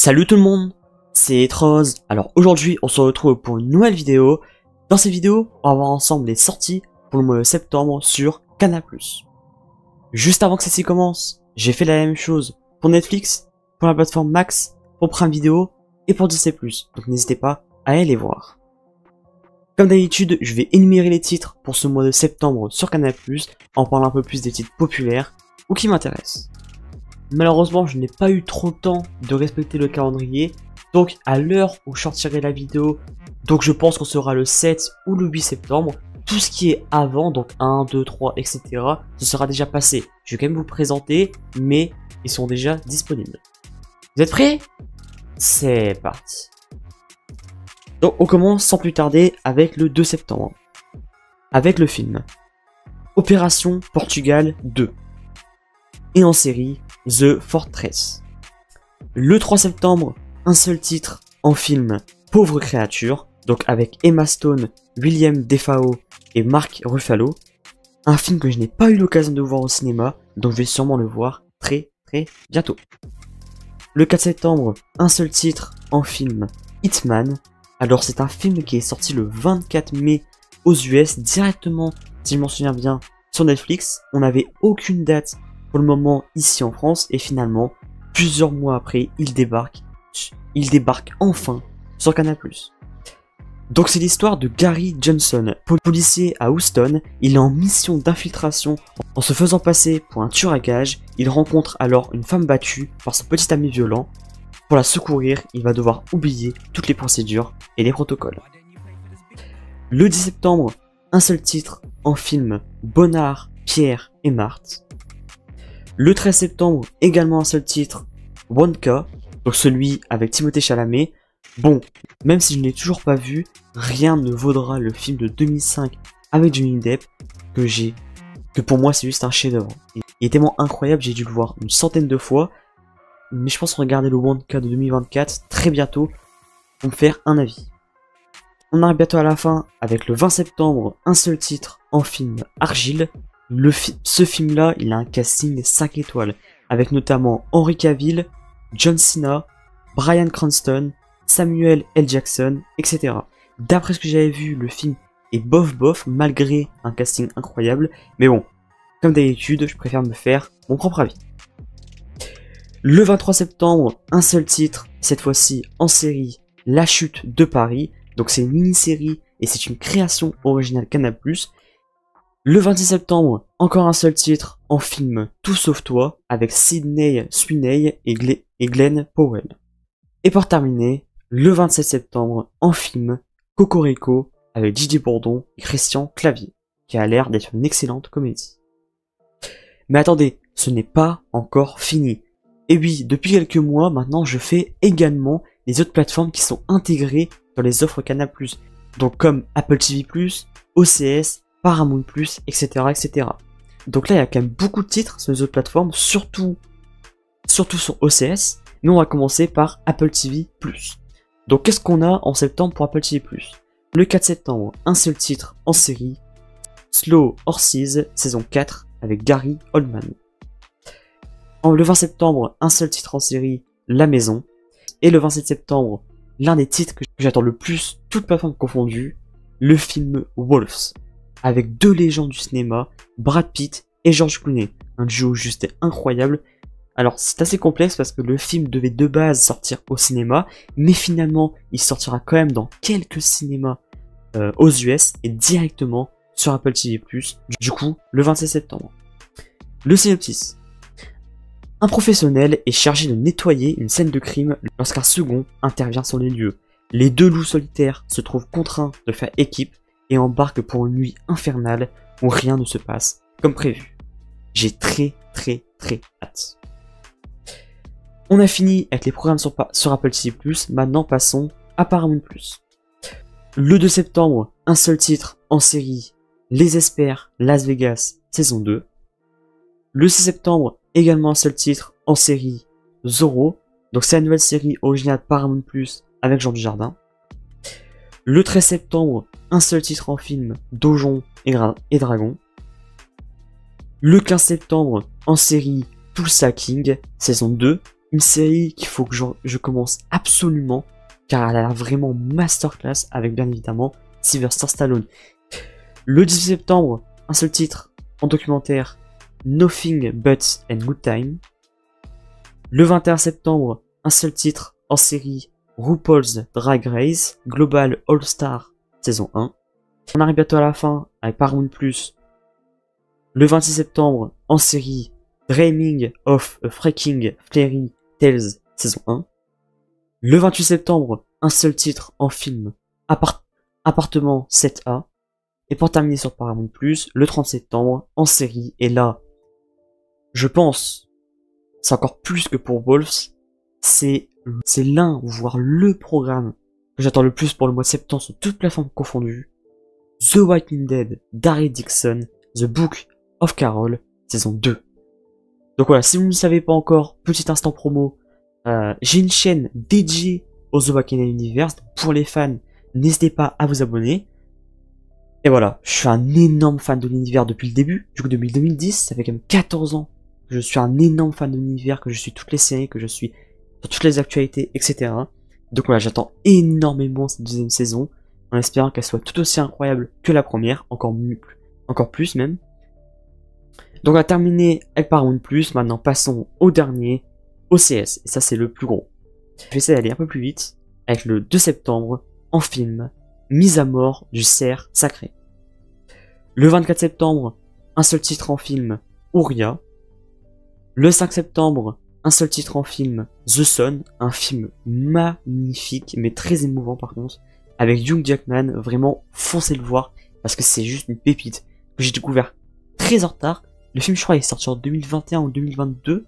Salut tout le monde, c'est Etrose. Alors aujourd'hui on se retrouve pour une nouvelle vidéo. Dans cette vidéo on va voir ensemble les sorties pour le mois de septembre sur Canal+. Juste avant que ceci commence, j'ai fait la même chose pour Netflix, pour la plateforme Max, pour Prime Video et pour Disney+. Donc n'hésitez pas à aller les voir. Comme d'habitude, je vais énumérer les titres pour ce mois de septembre sur Canal+, en parlant un peu plus des titres populaires ou qui m'intéressent. Malheureusement, je n'ai pas eu trop le temps de respecter le calendrier, donc à l'heure où je sortirai la vidéo, donc je pense qu'on sera le 7 ou le 8 septembre, tout ce qui est avant, donc 1, 2, 3, etc., ce sera déjà passé. Je vais quand même vous présenter, mais ils sont déjà disponibles. Vous êtes prêts? C'est parti. Donc on commence sans plus tarder avec le 2 septembre, avec le film Opération Portugal 2, et en série The Fortress. Le 3 septembre, un seul titre en film, Pauvre créature, donc avec Emma Stone, William Dafoe et Mark Ruffalo. Un film que je n'ai pas eu l'occasion de voir au cinéma, donc je vais sûrement le voir très bientôt. Le 4 septembre, un seul titre en film, Hitman. Alors c'est un film qui est sorti le 24 mai aux US, directement, si je m'en souviens bien, sur Netflix. On n'avait aucune date pour le moment ici en France, et finalement, plusieurs mois après, il débarque enfin sur Canal+. Donc c'est l'histoire de Gary Johnson, policier à Houston. Il est en mission d'infiltration. En se faisant passer pour un tueur à gages, il rencontre alors une femme battue par son petit ami violent. Pour la secourir, il va devoir oublier toutes les procédures et les protocoles. Le 10 septembre, un seul titre en film, Bonnard, Pierre et Marthe. Le 13 septembre, également un seul titre, Wonka, donc celui avec Timothée Chalamet. Bon, même si je ne l'ai toujours pas vu, rien ne vaudra le film de 2005 avec Johnny Depp, que pour moi c'est juste un chef-d'œuvre. Il est tellement incroyable, j'ai dû le voir une centaine de fois, mais je pense regarder le Wonka de 2024 très bientôt pour me faire un avis. On arrive bientôt à la fin avec le 20 septembre, un seul titre en film, Argyle. Ce film-là, il a un casting 5 étoiles, avec notamment Henry Cavill, John Cena, Bryan Cranston, Samuel L. Jackson, etc. D'après ce que j'avais vu, le film est bof, malgré un casting incroyable, mais bon, comme d'habitude, je préfère me faire mon propre avis. Le 23 septembre, un seul titre, cette fois-ci en série, La Chute de Paris, donc c'est une mini-série et c'est une création originale Canal+. Le 26 septembre, encore un seul titre en film, Tout sauf toi, avec Sydney Sweeney et Glenn Powell. Et pour terminer, le 27 septembre, en film, Cocorico, avec Didier Bourdon et Christian Clavier, qui a l'air d'être une excellente comédie. Mais attendez, ce n'est pas encore fini. Et oui, depuis quelques mois, maintenant, je fais également les autres plateformes qui sont intégrées dans les offres Canal+. Donc comme Apple TV+, OCS, Paramount+, etc., etc. Donc là, il y a quand même beaucoup de titres sur les autres plateformes, surtout sur OCS, mais on va commencer par Apple TV+. Donc qu'est-ce qu'on a en septembre pour Apple TV+. Le 4 septembre, un seul titre en série, Slow Horses, saison 4, avec Gary Oldman. Le 20 septembre, un seul titre en série, La Maison. Et le 27 septembre, l'un des titres que j'attends le plus, toutes plateformes confondues, le film Wolves, avec deux légendes du cinéma, Brad Pitt et George Clooney. Un duo juste incroyable. Alors c'est assez complexe parce que le film devait de base sortir au cinéma, mais finalement il sortira quand même dans quelques cinémas aux US et directement sur Apple TV+, du coup le 27 septembre. Le synopsis. Un professionnel est chargé de nettoyer une scène de crime lorsqu'un second intervient sur les lieux. Les deux loups solitaires se trouvent contraints de faire équipe et embarquent pour une nuit infernale où rien ne se passe comme prévu. J'ai très hâte. On a fini avec les programmes sur Apple TV+, maintenant passons à Paramount+. Le 2 septembre, un seul titre en série, Les Experts Las Vegas, saison 2. Le 6 septembre, également un seul titre en série, Zorro, donc c'est la nouvelle série originale Paramount+, avec Jean Dujardin. Le 13 septembre, un seul titre en film, Donjons et Dragons. Le 15 septembre, en série, Tulsa King, saison 2, une série qu'il faut que je commence absolument, car elle a l'air vraiment masterclass, avec bien évidemment Sylvester Stallone. Le 18 septembre, un seul titre en documentaire, Nothing But a Good Time. Le 21 septembre, un seul titre en série, RuPaul's Drag Race Global All Star saison 1. On arrive bientôt à la fin avec Paramount+. Le 26 septembre, en série, Dreaming of a Freaking Fairy Tales saison 1. Le 28 septembre, un seul titre en film, Appartement 7A. Et pour terminer sur Paramount+, le 30 septembre, en série, et là, je pense, c'est encore plus que pour Wolves, c'est l'un, voire le programme que j'attends le plus pour le mois de septembre sur toutes plateformes confondues. The Walking Dead, Daryl Dixon, The Book of Carol, saison 2. Donc voilà, si vous ne le savez pas encore, petit instant promo, j'ai une chaîne dédiée au The Walking Dead Universe. Pour les fans, n'hésitez pas à vous abonner. Et voilà, je suis un énorme fan de l'univers depuis le début, du coup depuis 2010, ça fait quand même 14 ans que je suis un énorme fan de l'univers, que je suis toutes les séries, que je suis sur toutes les actualités, etc. Donc voilà, j'attends énormément cette deuxième saison, en espérant qu'elle soit tout aussi incroyable que la première, encore plus même. Donc on va terminer avec Paramount+, maintenant passons au dernier, OCS, et ça c'est le plus gros. Je vais essayer d'aller un peu plus vite, avec le 2 septembre, en film, Mise à mort du cerf sacré. Le 24 septembre, un seul titre en film, Ouria. Le 5 septembre, un seul titre en film, The Son, un film magnifique, mais très émouvant par contre, avec Hugh Jackman, vraiment foncez le voir, parce que c'est juste une pépite que j'ai découvert très en retard. Le film, je crois, est sorti en 2021 ou 2022,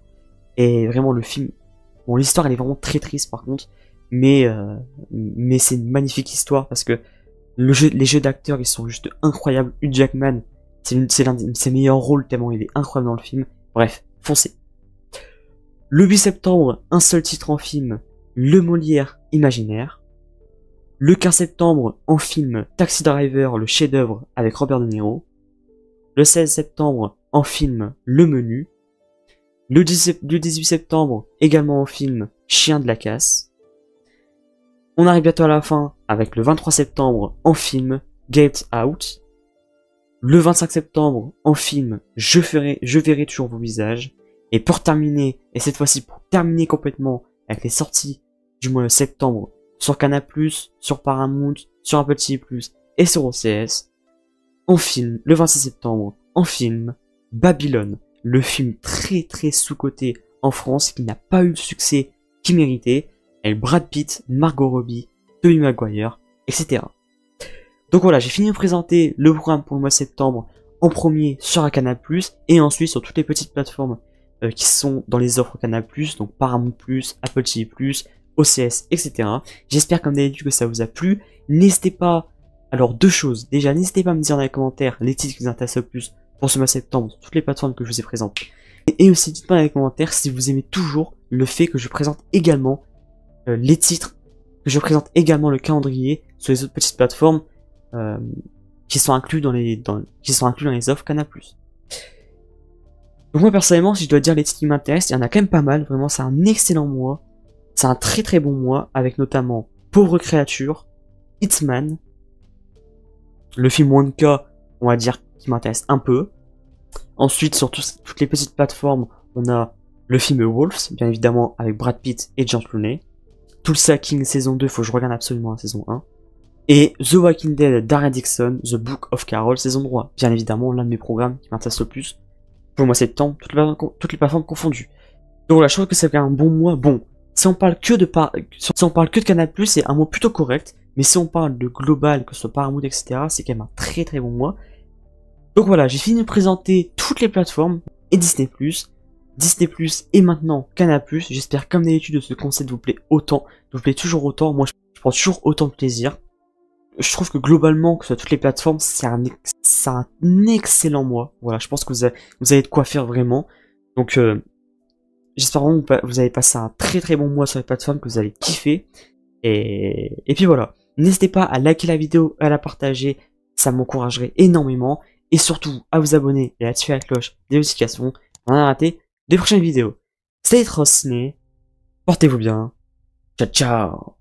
et vraiment le film, bon l'histoire elle est vraiment très triste par contre, mais c'est une magnifique histoire parce que les jeux d'acteurs ils sont juste incroyables. Hugh Jackman, c'est l'un de ses meilleurs rôles tellement il est incroyable dans le film. Bref, foncez. Le 8 septembre, un seul titre en film, Le Molière imaginaire. Le 15 septembre, en film, Taxi Driver, le chef-d'œuvre avec Robert De Niro. Le 16 septembre, en film, Le Menu. Le 18 septembre, également en film, Chien de la casse. On arrive bientôt à la fin avec le 23 septembre en film Get Out. Le 25 septembre en film Je verrai toujours vos visages. Et pour terminer, et cette fois-ci pour terminer complètement avec les sorties du mois de septembre sur Canal+, sur Paramount, sur Apple TV+, et sur OCS, en film, le 26 septembre, en film, Babylone, le film très très sous-coté en France qui n'a pas eu le succès qu'il méritait, avec Brad Pitt, Margot Robbie, Tobey Maguire, etc. Donc voilà, j'ai fini de présenter le programme pour le mois de septembre en premier sur Canal+, et ensuite sur toutes les petites plateformes qui sont dans les offres Canal+, donc Paramount+, Apple TV+, OCS, etc. J'espère comme d'habitude que ça vous a plu. N'hésitez pas, alors deux choses, déjà n'hésitez pas à me dire dans les commentaires les titres qui vous intéressent le plus pour ce mois de septembre sur toutes les plateformes que je vous ai présentes. Et aussi dites-moi dans les commentaires si vous aimez toujours le fait que je présente également les titres, que je présente également le calendrier sur les autres petites plateformes qui sont inclus dans les offres Canal+. Donc moi personnellement, si je dois dire les titres qui m'intéressent, il y en a quand même pas mal, vraiment c'est un excellent mois, c'est un très très bon mois, avec notamment Pauvre créature, Hitman, le film Wonka, on va dire, qui m'intéresse un peu. Ensuite, sur toutes les petites plateformes, on a le film Wolves, bien évidemment, avec Brad Pitt et George Clooney. Tulsa King saison 2, faut que je regarde absolument la saison 1. Et The Walking Dead, Daryl Dixon, The Book of Carol, saison 3. Bien évidemment, l'un de mes programmes qui m'intéresse le plus. Pour le mois de septembre, toutes les plateformes confondues. Donc voilà, je trouve que c'est un bon mois. Bon, si on parle que de Canal+, c'est un mois plutôt correct. Mais si on parle de global, que ce soit Paramount, etc., c'est quand même un très très bon mois. Donc voilà, j'ai fini de présenter toutes les plateformes et Disney+. Disney+, et maintenant Canal+. J'espère comme d'habitude que ce concept vous plaît autant, vous plaît toujours autant. Moi, je prends toujours autant de plaisir. Je trouve que globalement, que ce soit toutes les plateformes, c'est un excellent mois. Voilà, je pense que vous avez de quoi faire vraiment. Donc, j'espère vraiment que vous avez passé un très très bon mois sur les plateformes, que vous allez kiffer. Et puis voilà. N'hésitez pas à liker la vidéo, à la partager. Ça m'encouragerait énormément. Et surtout, à vous abonner et à activer la cloche des notifications. On a raté des prochaines vidéos. C'était trop ciné. Portez-vous bien. Ciao, ciao.